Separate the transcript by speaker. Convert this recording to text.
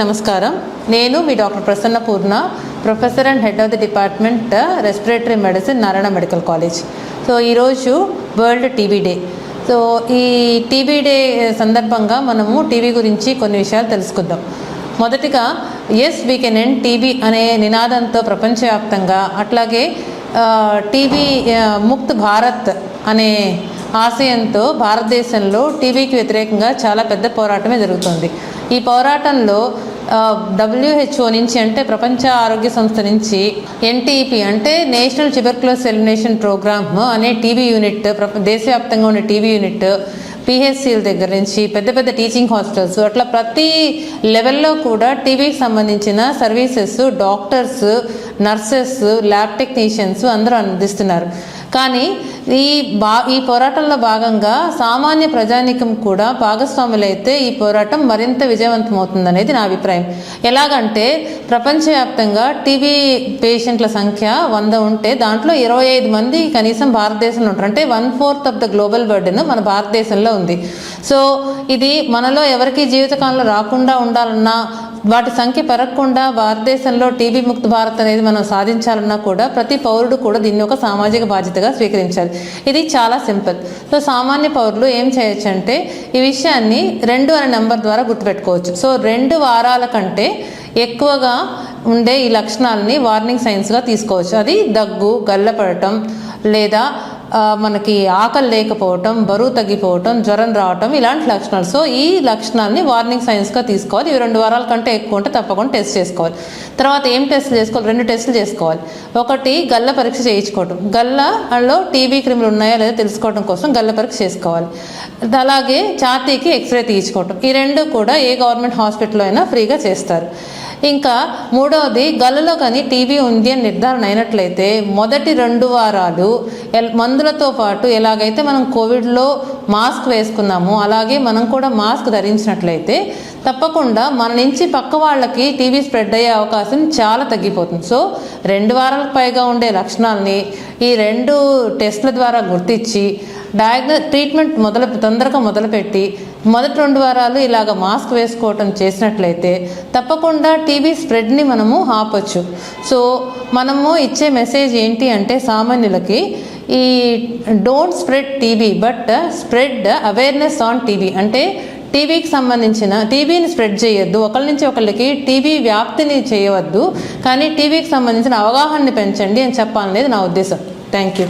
Speaker 1: నమస్కారం. నేను మీ doctor Prasanna Purna, professor and head of the department respiratory medicine, Narayana medical college. So ఈరోజు వరల్డ్ టీబీ డే. సో ఈ TB day సందర్భంగా మనము టీబీ గురించి కొన్ని విషయాలు తెలుసుకుందాం. మొదటిగా yes we can end TB అనే నినాదంతో ప్రపంచవ్యాప్తంగా, అట్లాగే టీబీ ముక్త్ భారత్ అనే ఆశయంతో భారతదేశంలో టీబీకి వ్యతిరేకంగా చాలా పెద్ద పోరాటమే జరుగుతుంది. ఈ పోరాటంలో WHO నుంచి, అంటే ప్రపంచ ఆరోగ్య సంస్థ నుంచి, NTP అంటే నేషనల్ ట్యూబర్క్యులోసిస్ ఎలిమినేషన్ ప్రోగ్రామ్ అనే టీబీ యూనిట్, దేశవ్యాప్తంగా ఉన్న టీబీ యూనిట్, PHCల దగ్గర నుంచి పెద్ద పెద్ద టీచింగ్ హాస్పిటల్స్, అట్లా ప్రతి లెవెల్లో కూడా టీబీకి సంబంధించిన services doctors, nurses, lab technicians అందరూ అందిస్తున్నారు. కానీ ఈ పోరాటంలో భాగంగా సామాన్య ప్రజానీకం కూడా భాగస్వాములైతే ఈ పోరాటం మరింత విజయవంతమవుతుందనేది నా అభిప్రాయం. ఎలాగంటే ప్రపంచవ్యాప్తంగా టీబీ పేషెంట్ల సంఖ్య 100 ఉంటే దాంట్లో 25 మంది కనీసం భారతదేశంలో ఉంటారు. అంటే 1/4 ఆఫ్ ద గ్లోబల్ బర్డెన్ మన భారతదేశంలో ఉంది. సో ఇది మనలో ఎవరికి జీవితకాలంలో రాకుండా ఉండాలన్నా, వాటి సంఖ్య పెరగకుండా భారతదేశంలో టీబీ ముక్త భారత్ అనేది మనం సాధించాలన్నా కూడా ప్రతి పౌరుడు కూడా దీన్ని ఒక సామాజిక బాధ్యతగా స్వీకరించాలి. ఇది చాలా సింపుల్. సో సామాన్య పౌరులు ఏం చేయొచ్చు అంటే ఈ విషయాన్ని 2 అనే నెంబర్ ద్వారా గుర్తుపెట్టుకోవచ్చు. సో 2 వారాల కంటే ఎక్కువగా ఉండే ఈ లక్షణాలని వార్నింగ్ సైన్స్గా తీసుకోవచ్చు. అది దగ్గు, గల్లపడటం, లేదా మనకి ఆకలి లేకపోవటం, బరువు తగ్గిపోవటం, జ్వరం రావటం, ఇలాంటి లక్షణాలు. సో ఈ లక్షణాలని వార్నింగ్ సైన్స్గా తీసుకోవాలి. ఇవి 2 వారాల కంటే ఎక్కువ ఉంటే తప్పకుండా టెస్ట్ చేసుకోవాలి. తర్వాత ఏం టెస్టులు చేసుకోవాలి? 2 టెస్టులు చేసుకోవాలి. ఒకటి గల్ల పరీక్ష చేయించుకోవటం. గల్లలో టీబీ క్రిములు ఉన్నాయా లేదా తెలుసుకోవడం కోసం గల్ల పరీక్ష చేసుకోవాలి. అలాగే ఛాతీకి ఎక్స్రే తీయించుకోవటం. ఈ 2 కూడా ఏ గవర్నమెంట్ హాస్పిటల్లో అయినా ఫ్రీగా చేస్తారు. ఇంకా మూడవది, గల్లలో కానీ టీబీ ఉంది అని నిర్ధారణ అయినట్లయితే మొదటి 2 వారాలు మందులతో పాటు ఎలాగైతే మనం కోవిడ్లో మాస్క్ వేసుకున్నామో అలాగే మనం కూడా మాస్క్ ధరించినట్లయితే తప్పకుండా మన నుంచి పక్క వాళ్ళకి టీబీ స్ప్రెడ్ అయ్యే అవకాశం చాలా తగ్గిపోతుంది. సో 2 వారాలకు పైగా ఉండే లక్షణాలని ఈ 2 టెస్టుల ద్వారా గుర్తించి ట్రీట్మెంట్ తొందరగా మొదలుపెట్టి మొదటి 2 వారాలు ఇలాగ మాస్క్ వేసుకోవటం చేసినట్లయితే తప్పకుండా టీబీ స్ప్రెడ్ని మనము ఆపొచ్చు. సో మనము ఇచ్చే మెసేజ్ ఏంటి అంటే సామాన్యులకి, ఈ don't spread TB but spread awareness on TB. అంటే టీబీకి సంబంధించిన టీబీని స్ప్రెడ్ చేయొద్దు, ఒకరి నుంచి ఒకరికి టీబీ వ్యాప్తిని చేయవద్దు, కానీ టీబీకి సంబంధించిన అవగాహనని పెంచండి అని చెప్పాలనేది నా ఉద్దేశం. Thank you.